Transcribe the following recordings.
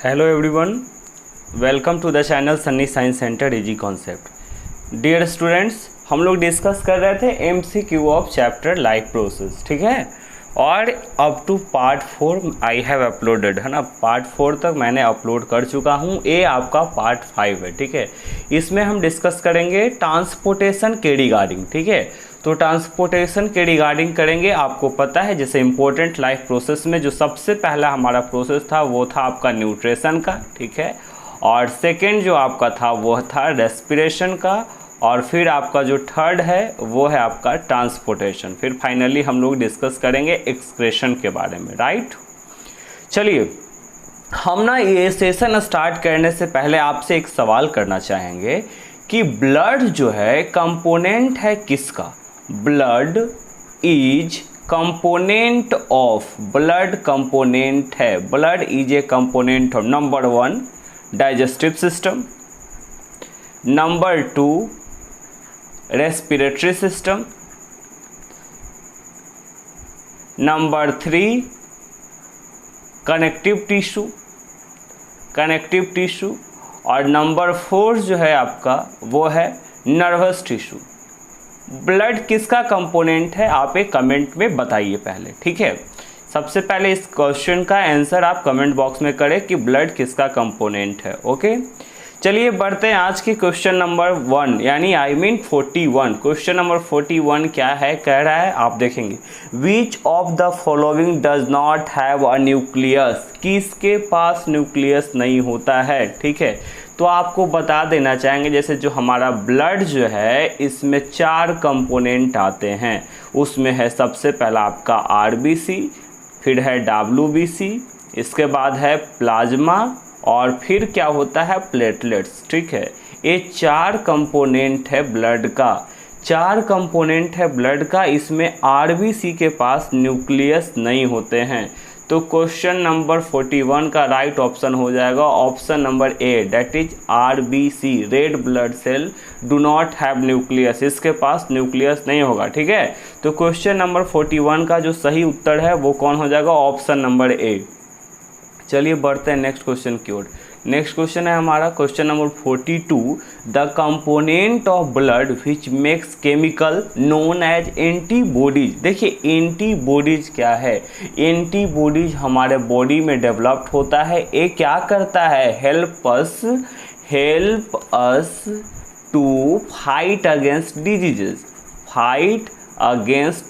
Hello everyone, welcome to the channel Sunny science centre easy concept. Dear students, हम लोग discuss कर रहे थे MCQ of chapter life process, ठीक है। और up to part 4 I have uploaded, है ना। पार्ट 4 तक मैंने अपलोड कर चुका हूँ। ये आपका पार्ट 5 है, ठीक है। इसमें हम डिस्कस करेंगे ट्रांसपोर्टेशन के रिगार्डिंग, ठीक है। तो ट्रांसपोर्टेशन के रिगार्डिंग करेंगे। आपको पता है जैसे इंपॉर्टेंट लाइफ प्रोसेस में जो सबसे पहला हमारा प्रोसेस था वो था आपका न्यूट्रिशन का, ठीक है। और सेकंड जो आपका था वो था रेस्पिरेशन का, और फिर आपका जो थर्ड है वो है आपका ट्रांसपोर्टेशन। फिर फाइनली हम लोग डिस्कस करेंगे एक्सक्रेशन के बारे में, राइट। चलिए, हम ना ये सेशन स्टार्ट करने से पहले आपसे एक सवाल करना चाहेंगे कि ब्लड जो है कंपोनेंट है किसका। Blood is component of, blood component है, blood is a component of number 1 digestive system, number 2 respiratory system, number 3 connective tissue, और नंबर 4 जो है आपका वो है नर्वस टिश्यू। ब्लड किसका कंपोनेंट है आप एक कमेंट में बताइए पहले, ठीक है। सबसे पहले इस क्वेश्चन का आंसर आप कमेंट बॉक्स में करें कि ब्लड किसका कंपोनेंट है, ओके। चलिए बढ़ते हैं आज की क्वेश्चन नंबर 1 यानी 41। क्वेश्चन नंबर 41 क्या है, कह रहा है, आप देखेंगे विच of the following does not have a nucleus, किसके पास न्यूक्लियस नहीं होता है, ठीक है। तो आपको बता देना चाहेंगे जैसे जो हमारा ब्लड जो है इसमें 4 कंपोनेंट आते हैं। उसमें है सबसे पहला आपका आरबीसी, फिर है डब्ल्यूबीसी, इसके बाद है प्लाज्मा, और फिर क्या होता है प्लेटलेट्स, ठीक है। ये 4 कंपोनेंट है ब्लड का, 4 कंपोनेंट है ब्लड का। इसमें आरबीसी के पास न्यूक्लियस नहीं होते हैं। तो क्वेश्चन नंबर 41 का राइट ऑप्शन हो जाएगा option number A, that is RBC, red blood cell do not have nucleus, इसके पास न्यूक्लियस नहीं होगा, ठीक है। तो क्वेश्चन नंबर 41 का जो सही उत्तर है वो कौन हो जाएगा, ऑप्शन नंबर ए। चलिए बढ़ते हैं नेक्स्ट क्वेश्चन की ओर। नेक्स्ट क्वेश्चन है हमारा question number 42, the component of blood which makes chemical known as antibodies. देखिए एंटीबॉडीज क्या है, एंटीबॉडीज हमारे बॉडी में डेवलप्ड होता है। ये क्या करता है, help us to fight against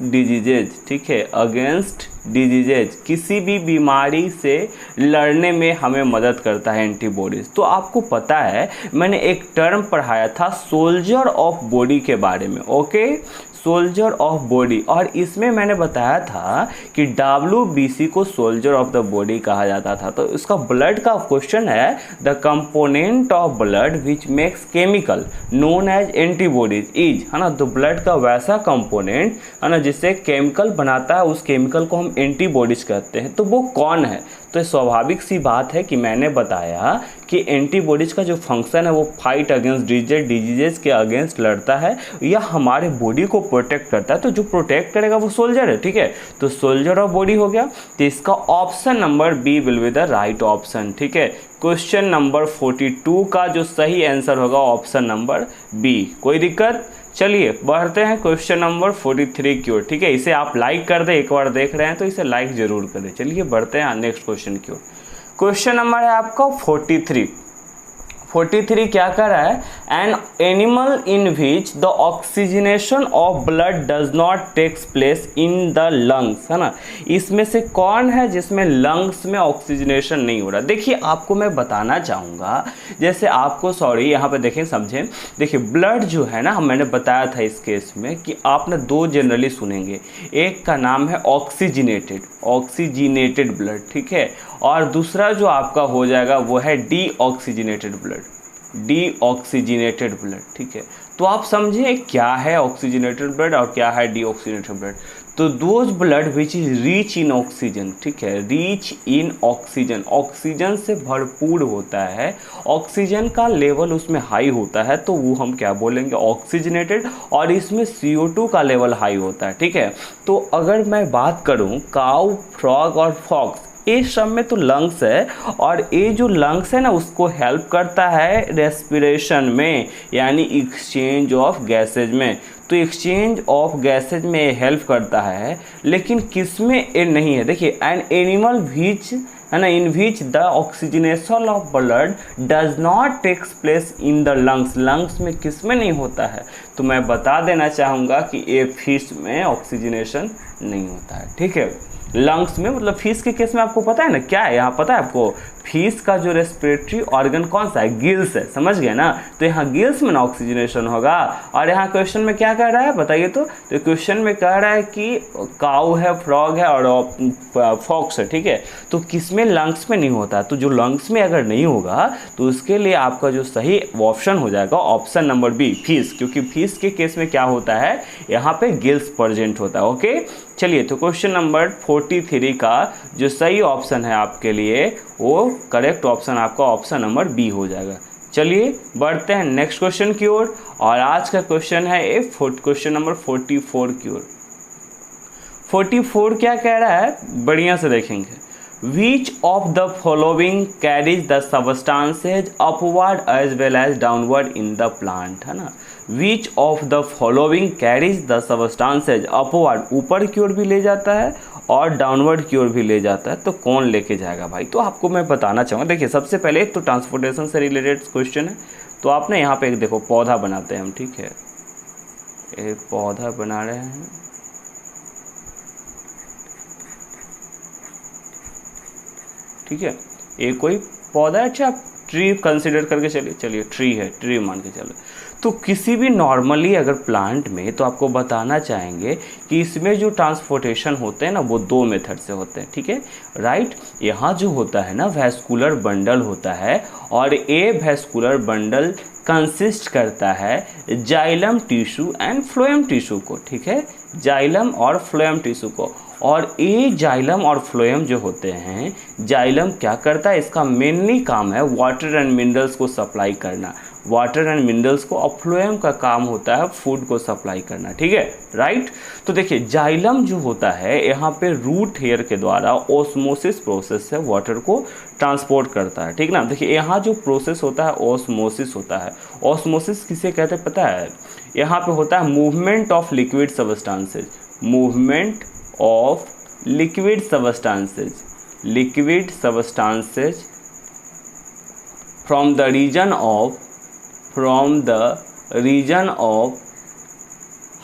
diseases, ठीक है, अगेंस्ट डिजीजेज, किसी भी बीमारी से लड़ने में हमें मदद करता है एंटीबॉडीज़। तो आपको पता है मैंने एक टर्म पढ़ाया था सोल्जर ऑफ बॉडी के बारे में, ओके, सोल्जर ऑफ बॉडी। और इसमें मैंने बताया था कि डब्ल्यूबीसी को सोल्जर ऑफ द बॉडी कहा जाता था। तो इसका ब्लड का क्वेश्चन है the component of blood which makes chemical known as antibodies is, है ना। तो ब्लड का वैसा कंपोनेंट है ना जिससे केमिकल बनाता है, उस केमिकल को हम एंटीबॉडीज कहते हैं। तो वो कौन है, तो स्वाभाविक सी बात है कि मैंने बताया कि एंटीबॉडीज का जो फंक्शन है वो फाइट अगेंस्ट डिजीजेस के अगेंस्ट लड़ता है या हमारे बॉडी को प्रोटेक्ट करता है। तो जो प्रोटेक्ट करेगा वो सोल्जर है, ठीक है। तो सोल्जर ऑफ बॉडी हो गया। तो इसका option number B will be the right option, ठीक है। क्वेश्चन नंबर 42 का जो सही आंसर होगा ऑप्शन नंबर बी। कोई दिक्कत, चलिए बढ़ते हैं क्वेश्चन नंबर 43 की ओर, ठीक है। इसे आप लाइक कर दें, एक बार देख रहे हैं तो इसे लाइक जरूर करें। चलिए बढ़ते हैं नेक्स्ट क्वेश्चन की ओर। क्वेश्चन नंबर है आपका 43 क्या कर रहा है, an animal in which the oxygenation of blood does not takes place in the lungs, है ना। इसमें से कौन है जिसमें लंग्स में ऑक्सीजनेशन नहीं हो रहा। देखिए आपको मैं बताना चाहूँगा, जैसे आपको यहाँ पे देखें समझें, देखिए ब्लड जो है ना, मैंने बताया था इस केस में कि आपने 2 जनरली सुनेंगे, एक का नाम है ऑक्सीजनेटेड ब्लड, ठीक है, और दूसरा जो आपका हो जाएगा वो है डीऑक्सीजनेटेड ब्लड, ठीक है। तो आप समझे क्या है ऑक्सीजनेटेड ब्लड और क्या है डीऑक्सीजनेटेड ब्लड। तो those blood which is rich in oxygen, ठीक है, रिच इन ऑक्सीजन, ऑक्सीजन से भरपूर होता है, ऑक्सीजन का लेवल उसमें हाई होता है, तो वो हम क्या बोलेंगे ऑक्सीजनेटेड, और इसमें CO2 का लेवल हाई होता है, ठीक है। तो अगर मैं बात करूं काऊ, फ्रॉग और फॉक्स, ए सब में तो लंग्स है, और ये जो लंग्स है ना उसको हेल्प करता है रेस्पिरेशन में, यानी एक्सचेंज ऑफ गैसेज में। तो एक्सचेंज ऑफ गैसेज में हेल्प करता है, लेकिन किस में ये नहीं है। देखिए, एन एनिमल व्हिच है ना, in which the oxygenation of blood does not takes place in the lungs, lungs में किस में नहीं होता है। तो मैं बता देना चाहूँगा कि ये फिश में ऑक्सीजनेशन नहीं होता है, ठीक है। लंग्स में मतलब फिश के केस में आपको पता है ना क्या है, यहाँ पता है आपको, फिश का जो रेस्पिरेटरी ऑर्गन कौन सा है, गिल्स है, समझ गए ना। तो यहाँ गिल्स में ना ऑक्सीजनेशन होगा। और यहाँ क्वेश्चन में क्या कह रहा है बताइए तो क्वेश्चन में कह रहा है कि काऊ है, फ्रॉग है और फॉक्स है, ठीक है। तो किस में, लंग्स में नहीं होता। तो जो लंग्स में अगर नहीं होगा तो उसके लिए आपका जो सही ऑप्शन हो जाएगा ऑप्शन नंबर बी, फिश, क्योंकि फिश के केस में क्या होता है, यहाँ पे गिल्स प्रेजेंट होता है। ओके, चलिए, तो क्वेश्चन नंबर 43 का जो सही ऑप्शन है आपके लिए, वो करेक्ट ऑप्शन आपका ऑप्शन नंबर बी हो जाएगा। चलिए बढ़ते हैं नेक्स्ट क्वेश्चन की ओर, और आज का क्वेश्चन है क्वेश्चन नंबर 44 की ओर। 44 क्या कह रहा है, बढ़िया से देखेंगे। Which of the following carries the substances upward as well as downward in the plant, है ना। Which of the following carries the substances upward, ऊपर की ओर भी ले जाता है और डाउनवर्ड की ओर भी ले जाता है। तो कौन लेके जाएगा भाई, तो आपको मैं बताना चाहूँगा। देखिए, सबसे पहले एक तो ट्रांसपोर्टेशन से रिलेटेड क्वेश्चन है। तो आप ना यहाँ पे एक देखो पौधा बनाते हैं हम, ठीक है, एक पौधा बना रहे हैं, ठीक है, एक कोई पौधा, अच्छा आप ट्री कंसिडर करके चलिए ट्री है, ट्री मान के चलो। तो किसी भी नॉर्मली अगर प्लांट में, तो आपको बताना चाहेंगे कि इसमें जो ट्रांसपोर्टेशन होते हैं ना वो दो मेथड से होते हैं, ठीक है, राइट। यहाँ जो होता है ना वैस्कुलर बंडल होता है, और ये वैस्कुलर बंडल कंसिस्ट करता है xylem tissue and phloem tissue को, ठीक है, जाइलम और फ्लोएम टिश्यू को। और ये जाइलम और फ्लोएम जो होते हैं, जाइलम क्या करता है, इसका मेनली काम है वाटर एंड मिनरल्स को सप्लाई करना, वाटर एंड मिनरल्स को, और फ्लोएम का काम होता है फूड को सप्लाई करना, ठीक है, राइट। तो देखिए, जाइलम जो होता है यहाँ पे रूट हेयर के द्वारा ओस्मोसिस प्रोसेस से वाटर को ट्रांसपोर्ट करता है, ठीक ना। देखिए, यहाँ जो प्रोसेस होता है ओस्मोसिस होता है। ओस्मोसिस किसे कहते हैं पता है, यहाँ पे होता है movement of liquid substances, movement of liquid substances from the region of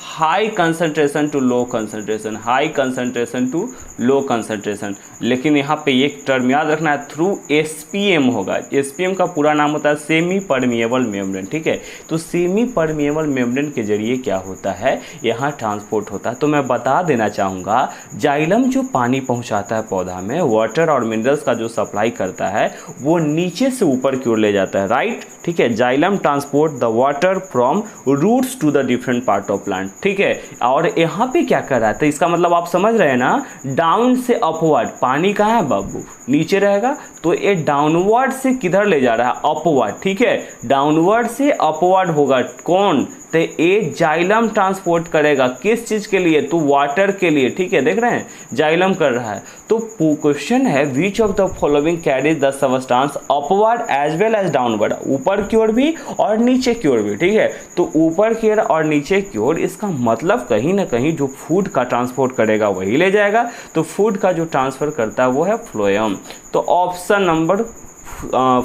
high concentration to low concentration, high concentration to low concentration. लेकिन यहाँ पे एक टर्म याद रखना है, थ्रू SPM होगा। SPM का पूरा नाम होता है सेमी परमिएबल मेम्ब्रेन, ठीक है। तो सेमी परमिएबल मेम्ब्रेन के जरिए क्या होता है, यहाँ ट्रांसपोर्ट होता है। तो मैं बता देना चाहूँगा, जाइलम जो पानी पहुँचाता है पौधा में, वाटर और मिनरल्स का जो सप्लाई करता है, वो नीचे से ऊपर की ओर ले जाता है, राइट, ठीक है। Xylem transport the water from roots to the different part of plant, ठीक है। और यहाँ पे क्या कर रहा है, तो इसका मतलब आप समझ रहे हैं ना, डाउन से अपवर्ड, पानी कहाँ है बाबू, नीचे रहेगा, तो ये डाउनवर्ड से किधर ले जा रहा है, अपवर्ड, ठीक है, डाउनवर्ड से अपवर्ड होगा। कौन, तो ये जाइलम ट्रांसपोर्ट करेगा, किस चीज़ के लिए, तो वाटर के लिए, ठीक है, देख रहे हैं जाइलम कर रहा है। तो क्वेश्चन है, which of the following carries the substance upward as well as downward, ऊपर की ओर भी और नीचे की ओर भी, ठीक है। तो ऊपर की ओर और नीचे की ओर, इसका मतलब कहीं ना कहीं जो फूड का ट्रांसपोर्ट करेगा वही ले जाएगा। तो फूड का जो ट्रांसफर करता है वो है फ्लोएम। तो ऑप्शन नंबर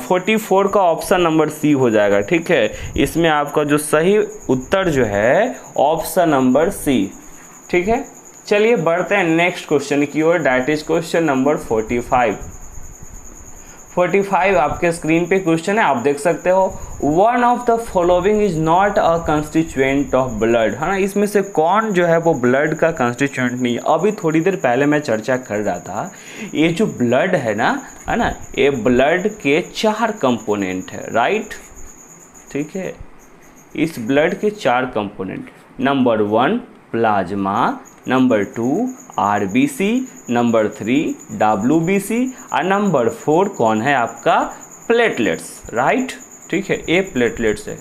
44 का ऑप्शन नंबर सी हो जाएगा, ठीक है। इसमें आपका जो सही उत्तर जो है ऑप्शन नंबर सी, ठीक है। चलिए बढ़ते हैं नेक्स्ट क्वेश्चन की ओर, दैट इज क्वेश्चन नंबर 45 आपके स्क्रीन पे क्वेश्चन है, आप देख सकते हो। One of the following is not a constituent of blood, है ना, इसमें से कौन जो है वो ब्लड का कंस्टिट्यूएंट नहीं है। अभी थोड़ी देर पहले मैं चर्चा कर रहा था, ये जो ब्लड है ना, ये ब्लड के 4 कंपोनेंट है, राइट, ठीक है। इस ब्लड के 4 component, number 1 plasma, number 2 RBC, number 3 WBC और नंबर 4 कौन है आपका, प्लेटलेट्स, राइट, ठीक है, ये प्लेटलेट्स है।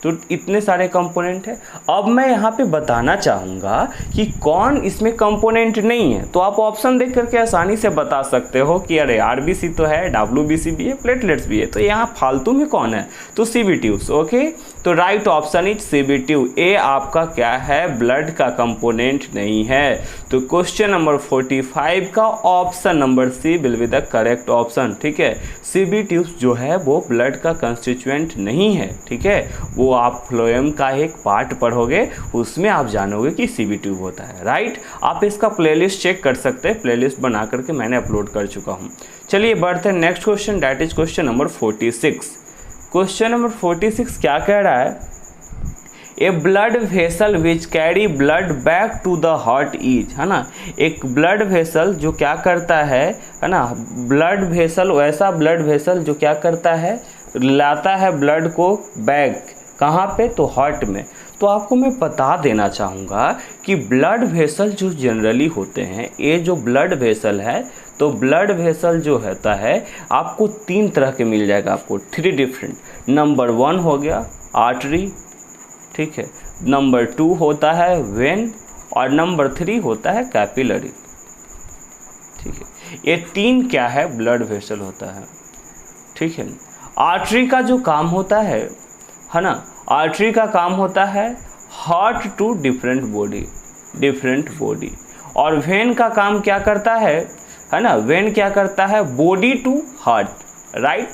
तो इतने सारे कंपोनेंट है। अब मैं यहाँ पे बताना चाहूँगा कि कौन इसमें कंपोनेंट नहीं है, तो आप ऑप्शन देख करके आसानी से बता सकते हो कि अरे आरबीसी तो है, डब्ल्यूबीसी भी है, प्लेटलेट्स भी है, तो यहाँ फालतू में कौन है, तो सीबी ट्यूब्स। ओके, तो right option is CB tube. ए आपका क्या है, ब्लड का कंपोनेंट नहीं है। तो क्वेश्चन नंबर 45 का option number C will be the correct option. ठीक है, सीबी ट्यूब्स जो है वो ब्लड का कंस्टिट्यूएंट नहीं है। ठीक है, वो आप फ्लोएम का एक पार्ट पढ़ोगे, उसमें आप जानोगे कि सीबी ट्यूब होता है। राइट, आप इसका प्लेलिस्ट चेक कर सकते हैं, प्लेलिस्ट बना करके मैंने अपलोड कर चुका हूँ। चलिए बढ़ते हैं next question, that is question number 46। Question number 46 क्या कह रहा है, a blood vessel which carry blood back to the heart is, है ना, एक ब्लड वेसल जो क्या करता है ना, ब्लड वेसल, वैसा ब्लड वेसल जो क्या करता है, लाता है ब्लड को बैक, कहाँ पे, तो हार्ट में। तो आपको मैं बता देना चाहूँगा कि ब्लड वेसल जो जनरली होते हैं, ये जो ब्लड वेसल है, तो ब्लड वेसल जो होता है आपको 3 तरह के मिल जाएगा, आपको 3 डिफरेंट। नंबर 1 हो गया आर्टरी, ठीक है, नंबर 2 होता है वेन, और नंबर 3 होता है कैपिलरी। ठीक है, ये 3 क्या है, ब्लड वेसल होता है। ठीक है, आर्टरी का जो काम होता है ना, आर्टरी का काम होता है हार्ट टू डिफरेंट बॉडी, और वेन का काम क्या करता है ना, वेन क्या करता है, बॉडी टू हार्ट। राइट,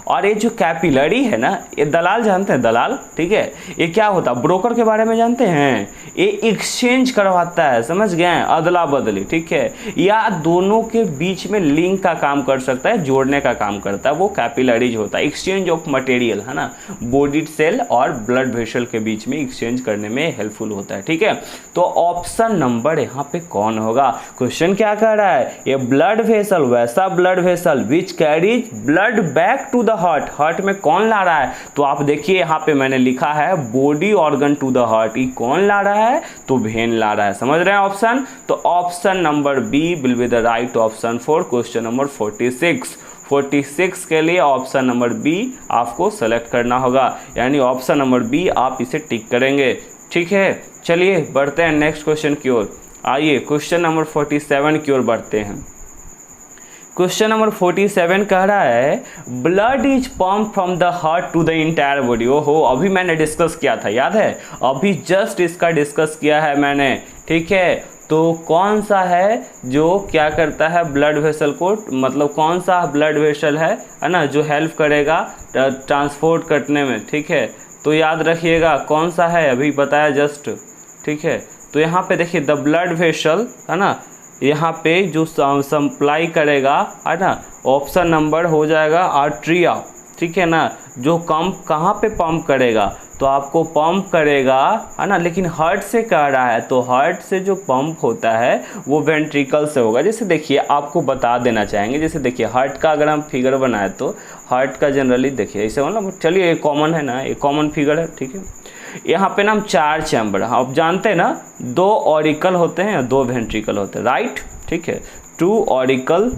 और ये जो कैपिलरी है ना, ये दलाल जानते हैं, दलाल, ठीक है, ये क्या होता है, ब्रोकर के बारे में जानते हैं, ये एक्सचेंज करवाता है, समझ गए, अदला बदली, ठीक है, या दोनों के बीच में लिंक का काम कर सकता है, जोड़ने का काम करता है, वो कैपिलरीज होता है, एक्सचेंज ऑफ मटेरियल, है ना, बॉडी सेल और ब्लड वेसल के बीच में एक्सचेंज करने में हेल्पफुल होता है। ठीक है, तो ऑप्शन नंबर यहाँ पे कौन होगा, क्वेश्चन क्या कह रहा है, ये ब्लड वेसल, वैसा blood vessel which carries blood back to the heart में कौन ला रहा है, तो आप देखिए यहाँ पे मैंने लिखा है body organ to the heart, ये कौन ला रहा है, तो वेन ला रहा है। समझ रहे हैं ऑप्शन, तो option number B will be the right option for question number 46 के लिए ऑप्शन नंबर बी आपको सेलेक्ट करना होगा, यानी ऑप्शन नंबर बी आप इसे टिक करेंगे। ठीक है, चलिए बढ़ते हैं नेक्स्ट क्वेश्चन की ओर। आइए क्वेश्चन नंबर 47 की ओर बढ़ते हैं। क्वेश्चन नंबर 47 कह रहा है blood is pump from the heart to the entire body. ओहो, अभी मैंने डिस्कस किया था, याद है, अभी जस्ट इसका डिस्कस किया है मैंने। ठीक है, तो कौन सा है जो क्या करता है ब्लड वेसल को, मतलब कौन सा ब्लड वेसल है ना, जो हेल्प करेगा ट्रांसपोर्ट करने में। ठीक है, तो याद रखिएगा कौन सा है, अभी बताया जस्ट। ठीक है, तो यहाँ पे देखिए द ब्लड वेसल, है ना, यहाँ पे जो सप्लाई करेगा, है ना, ऑप्शन नंबर हो जाएगा आर्ट्रिया। ठीक है ना, जो कहाँ पे पंप करेगा, तो आपको पंप करेगा, है ना, लेकिन हार्ट से कह रहा है, तो हार्ट से जो पंप होता है वो वेंट्रिकल से होगा। जैसे देखिए आपको बता देना चाहेंगे, जैसे देखिए हार्ट का अगर हम फिगर बनाए तो हार्ट का जनरली देखिए ऐसे मतलब, चलिए ये कॉमन है ना, ये कॉमन फिगर है। ठीक है, यहाँ पे ना हम 4 चैम्बर, आप जानते हैं ना, 2 ऑरिकल होते हैं, 2 वेंट्रिकल होते हैं। राइट, ठीक है, 2 ऑरिकल,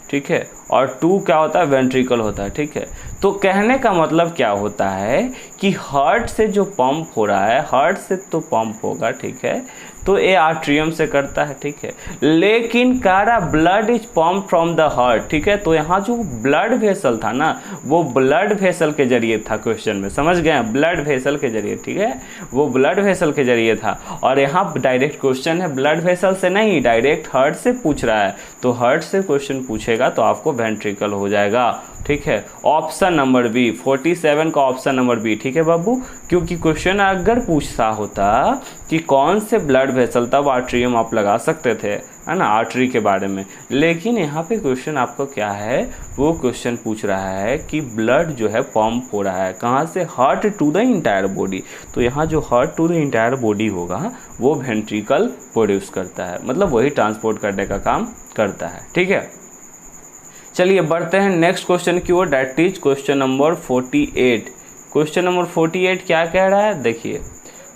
ठीक है, और 2 क्या होता है, वेंट्रिकल होता है। ठीक है, तो कहने का मतलब क्या होता है कि हार्ट से जो पंप हो रहा है, हार्ट से तो पंप होगा, ठीक है, तो ये आर्ट्रियम से करता है। ठीक है, लेकिन कह रहा blood is pump from the heart. ठीक है, तो यहाँ जो ब्लड वेसल था ना, वो ब्लड वेसल के जरिए था, क्वेश्चन में समझ गए, ब्लड वेसल के जरिए। ठीक है, वो ब्लड वेसल के जरिए था, और यहाँ डायरेक्ट क्वेश्चन है ब्लड वेसल से नहीं, डायरेक्ट हार्ट से पूछ रहा है, तो हार्ट से क्वेश्चन पूछेगा तो आपको वेंट्रिकल हो जाएगा। ठीक है, ऑप्शन नंबर बी, 47 का ऑप्शन नंबर बी। ठीक है बाबू, क्योंकि क्वेश्चन अगर पूछता होता कि कौन से ब्लड वेसल, तब आर्ट्रियम आप लगा सकते थे, है ना, आर्टरी के बारे में, लेकिन यहाँ पे क्वेश्चन आपको क्या है, वो क्वेश्चन पूछ रहा है कि ब्लड जो है पंप हो रहा है कहाँ से, heart to the entire body. तो यहाँ जो heart to the entire body होगा वो वेंट्रिकल प्रोड्यूस करता है, मतलब वही ट्रांसपोर्ट करने का काम करता है। ठीक है, चलिए बढ़ते हैं नेक्स्ट क्वेश्चन की ओर, that is question number 48। Question number 48 क्या कह रहा है, देखिए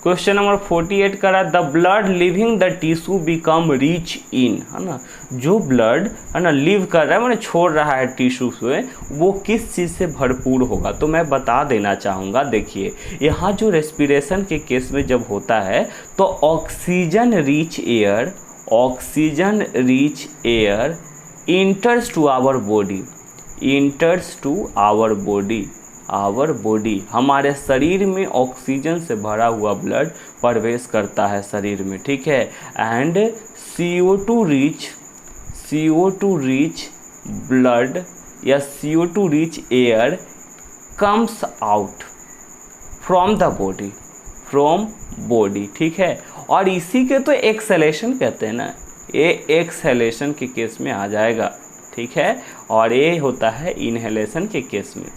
क्वेश्चन नंबर 48 का रहा, the blood living the tissue become rich in, है ना, जो ब्लड है ना लिव कर रहा है मैंने छोड़ रहा है टिश्यू से, वो किस चीज़ से भरपूर होगा। तो मैं बता देना चाहूँगा, देखिए यहाँ जो रेस्पिरेशन के केस में जब होता है तो oxygen rich air, oxygen rich air enters to our body, enters to our body, our body, हमारे शरीर में ऑक्सीजन से भरा हुआ ब्लड प्रवेश करता है शरीर में, ठीक है। एंड CO2 रिच ब्लड या CO2 rich air comes out from the body, from body, ठीक है। और इसी के तो एक्सहेलेशन कहते हैं ना, ये एक्सहेलेशन के केस में आ जाएगा, ठीक है। और ये होता है इनहेलेशन के केस में,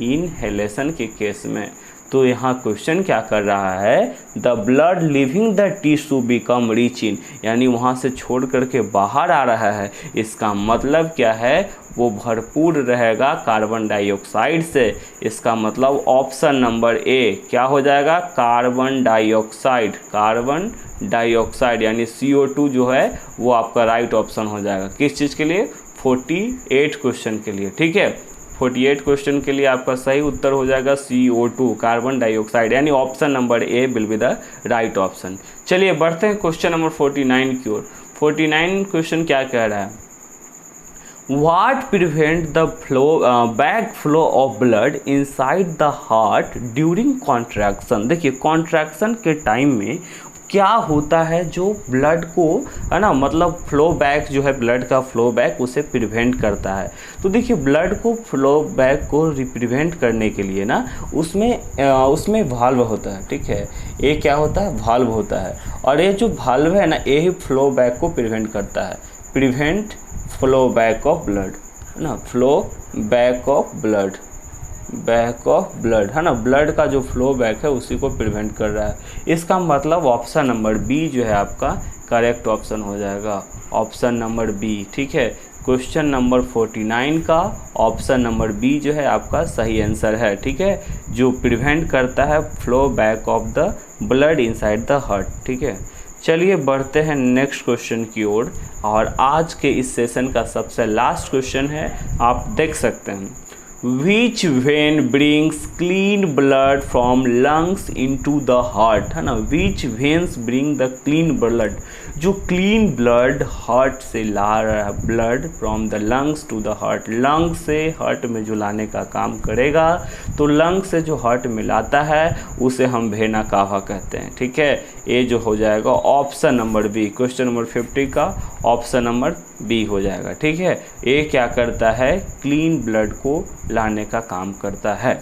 इनहेलेशन के केस में। तो यहाँ क्वेश्चन क्या कर रहा है, the blood living the tissue become rich in, यानी वहाँ से छोड़ करके बाहर आ रहा है, इसका मतलब क्या है, वो भरपूर रहेगा कार्बन डाइऑक्साइड से। इसका मतलब ऑप्शन नंबर ए क्या हो जाएगा, कार्बन डाइऑक्साइड, कार्बन डाइऑक्साइड यानी CO2 जो है वो आपका राइट ऑप्शन हो जाएगा। किस चीज़ के लिए, 48 क्वेश्चन के लिए, ठीक है। 48 क्वेश्चन के लिए आपका सही उत्तर हो जाएगा CO2, कार्बन डाइऑक्साइड, यानी option number A will be the right option. चलिए बढ़ते हैं क्वेश्चन नंबर 49 की ओर। 49 क्वेश्चन क्या कह रहा है, What prevent the back flow of blood inside the heart during contraction। देखिए कॉन्ट्रैक्शन के टाइम में क्या होता है, जो ब्लड को है ना मतलब फ्लो बैक जो है, ब्लड का फ्लो बैक उसे प्रिवेंट करता है। तो देखिए ब्लड को फ्लो बैक को रिप्रिवेंट करने के लिए ना उसमें वाल्व होता है, ठीक है। ये क्या होता है, वाल्व होता है, और ये जो वाल्व है ना यही फ्लो बैक को प्रिवेंट करता है, prevent flow back of blood, है ना, flow back of blood, back of blood, है ना, ब्लड का जो फ्लो बैक है उसी को प्रिवेंट कर रहा है। इसका मतलब ऑप्शन नंबर बी जो है आपका करेक्ट ऑप्शन हो जाएगा, ऑप्शन नंबर बी, ठीक है। क्वेश्चन नंबर 49 का ऑप्शन नंबर बी जो है आपका सही आंसर है, ठीक है, जो प्रिवेंट करता है flow back of the blood inside the heart, ठीक है। चलिए बढ़ते हैं नेक्स्ट क्वेश्चन की ओर, और आज के इस सेशन का सबसे लास्ट क्वेश्चन है, आप देख सकते हैं, which vein brings clean blood from lungs into the heart, है ना, which veins bring the clean blood, जो क्लीन ब्लड हार्ट से ला रहा है, blood from the lungs to the heart, lung से हार्ट में जो लाने का काम करेगा, तो लंग से जो हार्ट में लाता है उसे हम वेना कावा कहते हैं, ठीक है। ये जो हो जाएगा option number B, question number 50 का ऑप्शन नंबर बी हो जाएगा, ठीक है। ये क्या करता है, क्लीन ब्लड को लाने का काम करता है।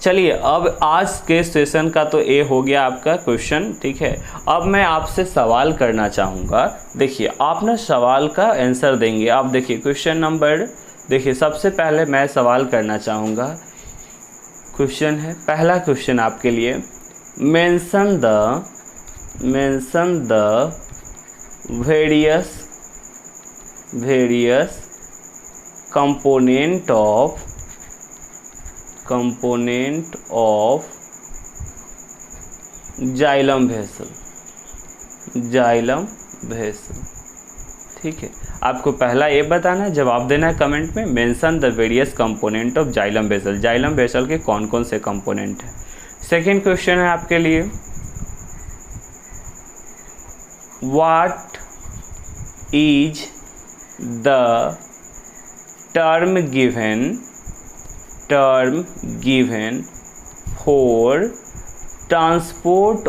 चलिए अब आज के सेशन का तो ये हो गया आपका क्वेश्चन, ठीक है। अब मैं आपसे सवाल करना चाहूँगा, देखिए आप ना सवाल का आंसर देंगे। आप देखिए क्वेश्चन नंबर, देखिए सबसे पहले मैं सवाल करना चाहूँगा, क्वेश्चन है, पहला क्वेश्चन आपके लिए, mention the various component of xylem vessel, ठीक है। आपको पहला ये बताना है, जवाब देना है कमेंट में, mention the various component of xylem vessel, xylem vessel के कौन कौन से कंपोनेंट हैं। सेकेंड क्वेश्चन है आपके लिए, what is the term given for transport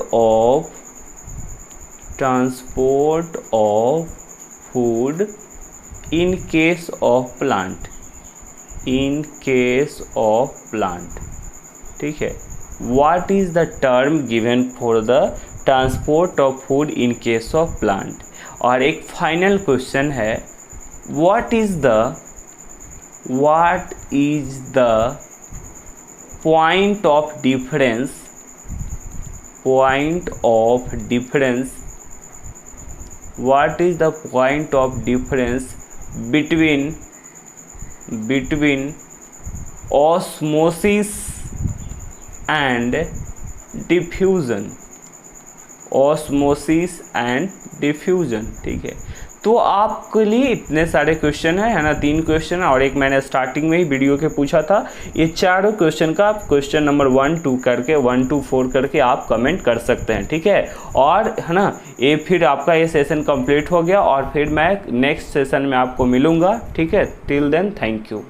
of food in case of plant, ठीक है। what is the term given for the transport of food in case of plant। और एक फाइनल क्वेश्चन है, what is the point of difference what is the point of difference between osmosis and diffusion, osmosis and diffusion. ठीक है, तो आपके लिए इतने सारे क्वेश्चन है ना, 3 क्वेश्चन और एक मैंने स्टार्टिंग में ही वीडियो के पूछा था। ये चारों क्वेश्चन का आप क्वेश्चन नंबर 1 2 करके 1 2 4 करके आप कमेंट कर सकते हैं। ठीक है, और है ना, ये फिर आपका ये सेशन कंप्लीट हो गया और फिर मैं नेक्स्ट सेशन में आपको मिलूँगा। ठीक है, टिल देन थैंक यू।